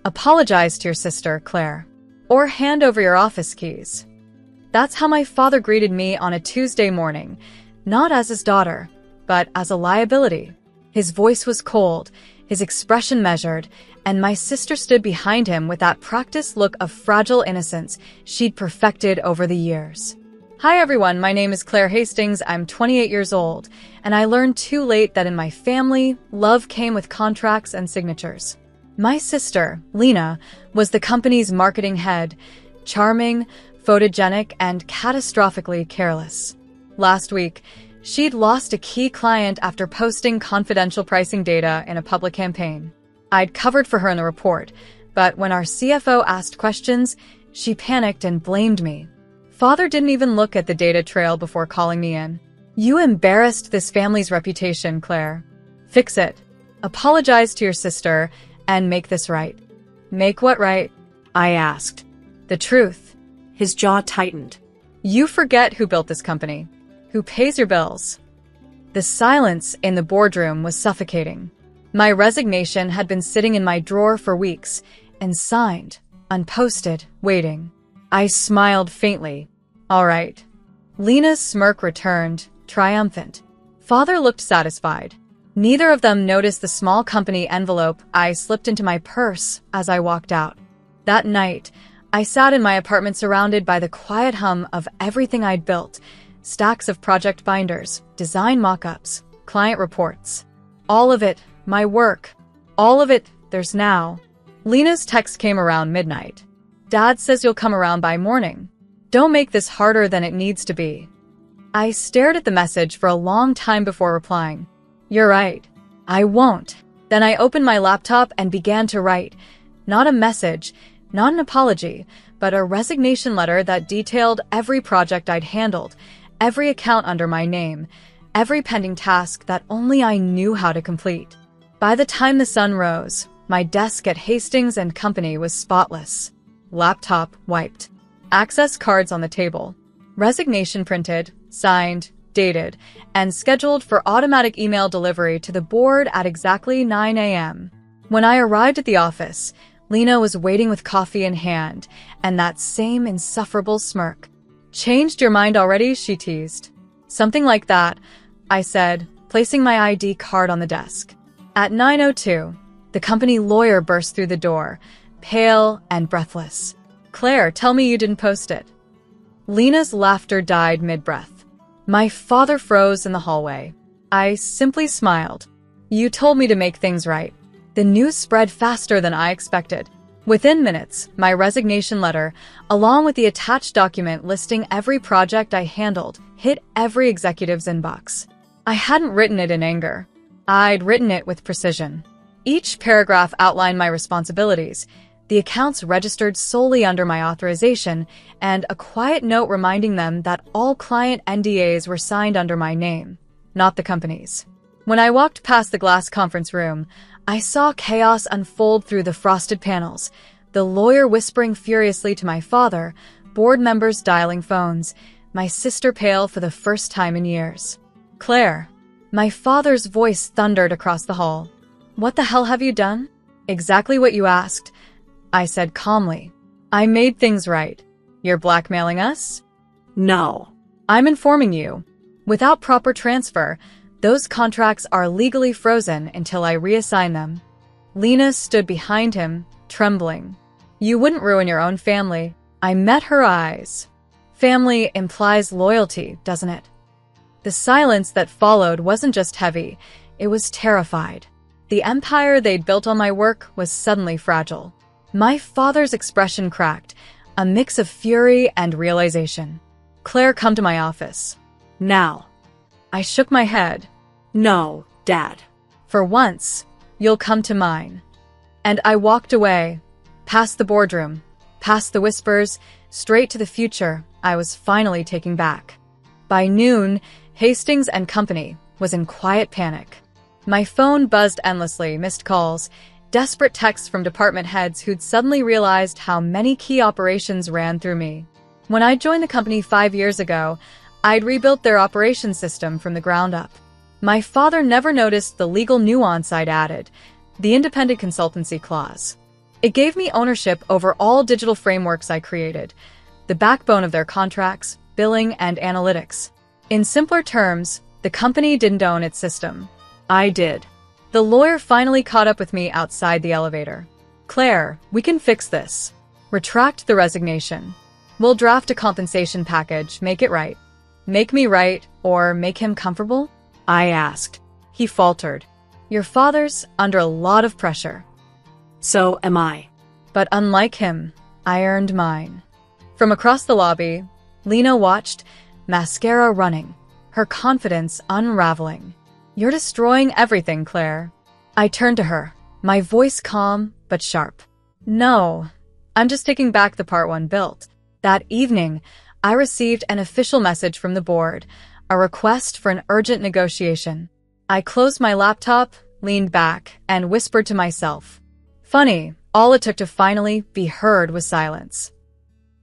Apologize to your sister, Claire. Or hand over your office keys. That's how my father greeted me on a Tuesday morning, not as his daughter, but as a liability. His voice was cold, his expression measured, and my sister stood behind him with that practiced look of fragile innocence she'd perfected over the years. Hi everyone, my name is Claire Hastings, I'm 28 years old, and I learned too late that in my family, love came with contracts and signatures. My sister, Lena, was the company's marketing head, charming, photogenic, and catastrophically careless. Last week, she'd lost a key client after posting confidential pricing data in a public campaign. I'd covered for her in the report, but when our CFO asked questions, she panicked and blamed me. Father didn't even look at the data trail before calling me in. You embarrassed this family's reputation, Claire. Fix it. Apologize to your sister and make this right. Make what right? I asked. The truth. His jaw tightened. You forget who built this company. Who pays your bills? The silence in the boardroom was suffocating. My resignation had been sitting in my drawer for weeks, and signed, unposted, waiting. I smiled faintly. All right. Lena's smirk returned, triumphant. Father looked satisfied. Neither of them noticed the small company envelope I slipped into my purse as I walked out. That night, I sat in my apartment surrounded by the quiet hum of everything I'd built. Stacks of project binders, design mock-ups, client reports. All of it, my work. All of it, there's now. Lena's text came around midnight. Dad says you'll come around by morning. Don't make this harder than it needs to be. I stared at the message for a long time before replying. You're right. I won't. Then I opened my laptop and began to write. Not a message, not an apology, but a resignation letter that detailed every project I'd handled, every account under my name, every pending task that only I knew how to complete. By the time the sun rose, my desk at Hastings & Company was spotless. Laptop wiped. Access cards on the table. Resignation printed, signed, dated, and scheduled for automatic email delivery to the board at exactly 9 a.m. When I arrived at the office, Lena was waiting with coffee in hand, and that same insufferable smirk. Changed your mind already? She teased. Something like that, I said, placing my ID card on the desk. At 9:02, the company lawyer burst through the door, pale and breathless. Claire, tell me you didn't post it. Lena's laughter died mid-breath. My father froze in the hallway. I simply smiled. You told me to make things right. The news spread faster than I expected. Within minutes, my resignation letter, along with the attached document listing every project I handled, hit every executive's inbox. I hadn't written it in anger. I'd written it with precision. Each paragraph outlined my responsibilities, the accounts registered solely under my authorization, and a quiet note reminding them that all client NDAs were signed under my name, not the company's. When I walked past the glass conference room, I saw chaos unfold through the frosted panels, the lawyer whispering furiously to my father, board members dialing phones, my sister pale for the first time in years. Claire. My father's voice thundered across the hall. What the hell have you done? Exactly what you asked, I said calmly. I made things right. You're blackmailing us? No. I'm informing you. Without proper transfer, those contracts are legally frozen until I reassign them. Lena stood behind him, trembling. You wouldn't ruin your own family. I met her eyes. Family implies loyalty, doesn't it? The silence that followed wasn't just heavy, it was terrified. The empire they'd built on my work was suddenly fragile. My father's expression cracked, a mix of fury and realization. Claire, come to my office. Now. I shook my head. No, Dad. For once, you'll come to mine. And I walked away, past the boardroom, past the whispers, straight to the future I was finally taking back. By noon, Hastings & Company was in quiet panic. My phone buzzed endlessly, missed calls, desperate texts from department heads who'd suddenly realized how many key operations ran through me. When I joined the company 5 years ago, I'd rebuilt their operations system from the ground up. My father never noticed the legal nuance I'd added, the independent consultancy clause. It gave me ownership over all digital frameworks I created, the backbone of their contracts, billing, and analytics. In simpler terms, the company didn't own its system. I did. The lawyer finally caught up with me outside the elevator. Claire, we can fix this. Retract the resignation. We'll draft a compensation package, make it right. Make me right, or make him comfortable? I asked. He faltered. Your father's under a lot of pressure. So am I. But unlike him, I earned mine. From across the lobby, Lena watched, mascara running, her confidence unraveling. You're destroying everything, Claire. I turned to her, my voice calm but sharp. No, I'm just taking back the part one built. That evening, I received an official message from the board, a request for an urgent negotiation. I closed my laptop, leaned back, and whispered to myself. Funny, all it took to finally be heard was silence.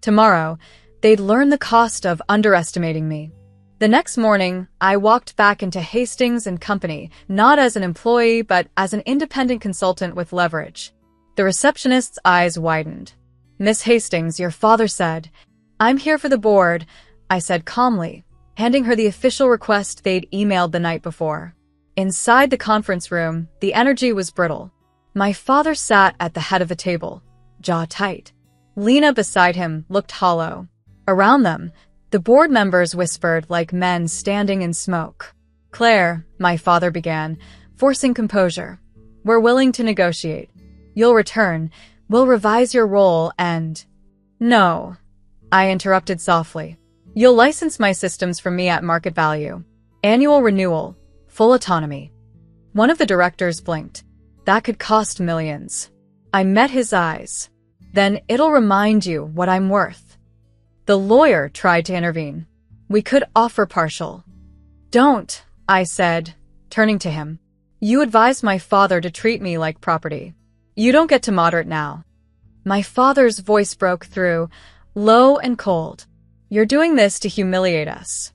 Tomorrow, they'd learn the cost of underestimating me. The next morning, I walked back into Hastings and Company, not as an employee, but as an independent consultant with leverage. The receptionist's eyes widened. Miss Hastings, your father said. I'm here for the board, I said calmly, handing her the official request they'd emailed the night before. Inside the conference room, the energy was brittle. My father sat at the head of the table, jaw tight. Lena beside him looked hollow. Around them, the board members whispered like men standing in smoke. Claire, my father began, forcing composure. We're willing to negotiate. You'll return. We'll revise your role and… No, I interrupted softly. You'll license my systems from me at market value. Annual renewal. Full autonomy. One of the directors blinked. That could cost millions. I met his eyes. Then it'll remind you what I'm worth. The lawyer tried to intervene. We could offer partial. Don't, I said, turning to him. You advised my father to treat me like property. You don't get to moderate now. My father's voice broke through, low and cold. You're doing this to humiliate us.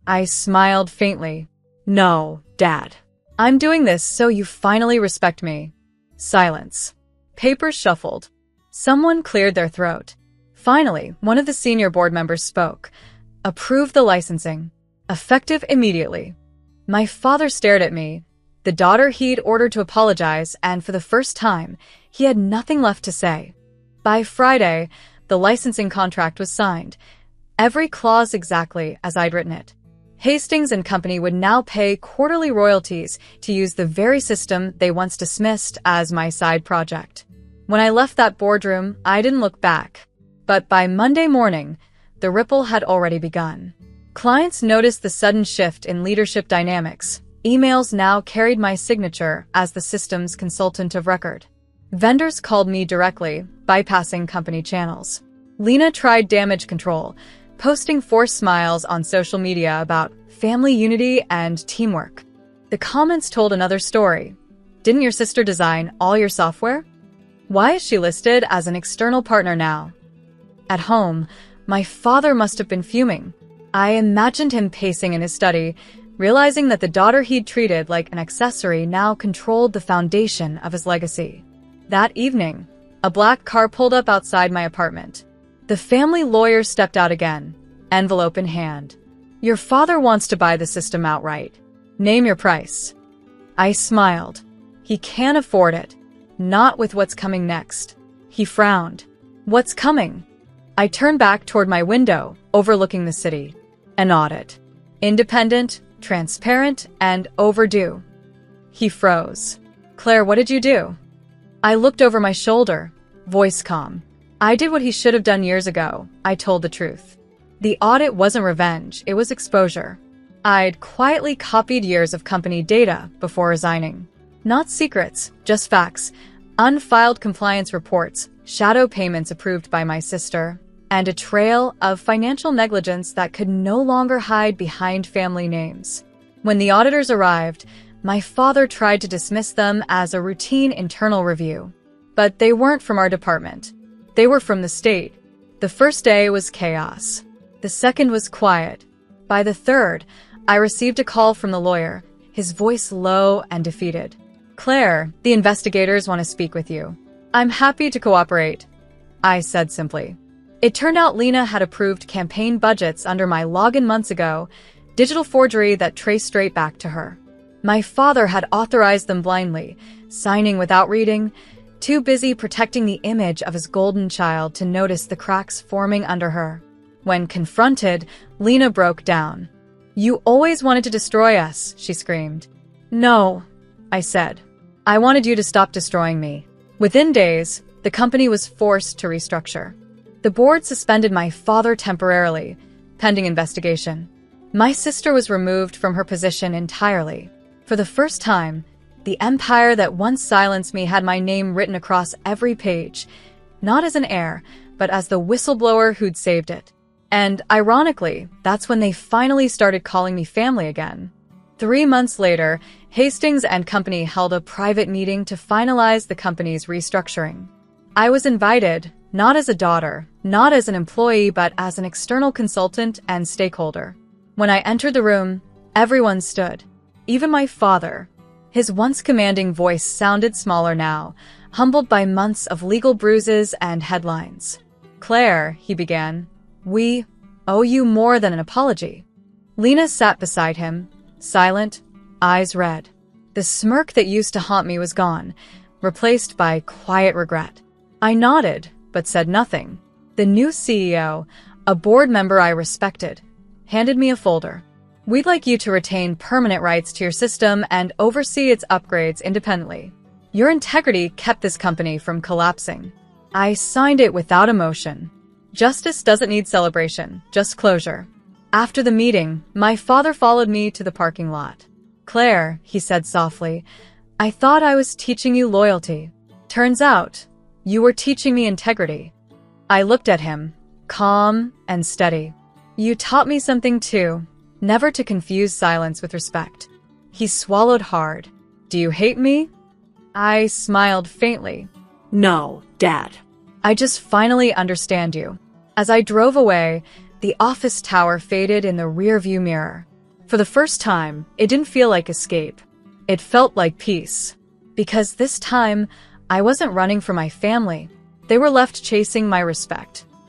I smiled faintly. No, Dad. I'm doing this so you finally respect me. Silence. Papers shuffled. Someone cleared their throat. Finally, one of the senior board members spoke. Approved the licensing. Effective immediately. My father stared at me. The daughter he'd ordered to apologize, and for the first time, he had nothing left to say. By Friday, the licensing contract was signed. Every clause exactly as I'd written it. Hastings and Company would now pay quarterly royalties to use the very system they once dismissed as my side project. When I left that boardroom, I didn't look back. But by Monday morning, the ripple had already begun. Clients noticed the sudden shift in leadership dynamics. Emails now carried my signature as the system's consultant of record. Vendors called me directly, bypassing company channels. Lena tried damage control, posting forced smiles on social media about family unity and teamwork. The comments told another story. Didn't your sister design all your software? Why is she listed as an external partner now? At home, my father must have been fuming. I imagined him pacing in his study, realizing that the daughter he'd treated like an accessory now controlled the foundation of his legacy. That evening, a black car pulled up outside my apartment. The family lawyer stepped out again, envelope in hand. Your father wants to buy the system outright. Name your price. I smiled. He can't afford it. Not with what's coming next. He frowned. What's coming? I turned back toward my window, overlooking the city. An audit. Independent, transparent, and overdue. He froze. Claire, what did you do? I looked over my shoulder, voice calm. I did what he should have done years ago. I told the truth. The audit wasn't revenge, it was exposure. I'd quietly copied years of company data before resigning. Not secrets, just facts. Unfiled compliance reports, shadow payments approved by my sister, and a trail of financial negligence that could no longer hide behind family names. When the auditors arrived, my father tried to dismiss them as a routine internal review. But they weren't from our department. They were from the state. The first day was chaos. The second was quiet. By the third, I received a call from the lawyer, his voice low and defeated. Claire, the investigators want to speak with you. I'm happy to cooperate, I said simply. It turned out Lena had approved campaign budgets under my login months ago, digital forgery that traced straight back to her. My father had authorized them blindly, signing without reading, too busy protecting the image of his golden child to notice the cracks forming under her. When confronted, Lena broke down. "You always wanted to destroy us," she screamed. "No," I said. "I wanted you to stop destroying me." Within days, the company was forced to restructure. The board suspended my father temporarily, pending investigation. My sister was removed from her position entirely. For the first time, the empire that once silenced me had my name written across every page, not as an heir, but as the whistleblower who'd saved it. And ironically, that's when they finally started calling me family again. 3 months later, Hastings and company held a private meeting to finalize the company's restructuring. I was invited, not as a daughter, not as an employee, but as an external consultant and stakeholder. When I entered the room, everyone stood. Even my father. His once commanding voice sounded smaller now, humbled by months of legal bruises and headlines. "Claire," he began, "we owe you more than an apology." Lena sat beside him, silent, eyes red. The smirk that used to haunt me was gone, replaced by quiet regret. I nodded, but said nothing. The new CEO, a board member I respected, handed me a folder. "We'd like you to retain permanent rights to your system and oversee its upgrades independently. Your integrity kept this company from collapsing." I signed it without emotion. Justice doesn't need celebration, just closure. After the meeting, my father followed me to the parking lot. "Claire," he said softly, "I thought I was teaching you loyalty. Turns out, you were teaching me integrity." I looked at him, calm and steady. "You taught me something too, never to confuse silence with respect." He swallowed hard. "Do you hate me?" I smiled faintly. No, Dad. "I just finally understand you." As I drove away, the office tower faded in the rearview mirror. For the first time, it didn't feel like escape. It felt like peace. Because this time, I wasn't running for my family. They were left chasing my respect.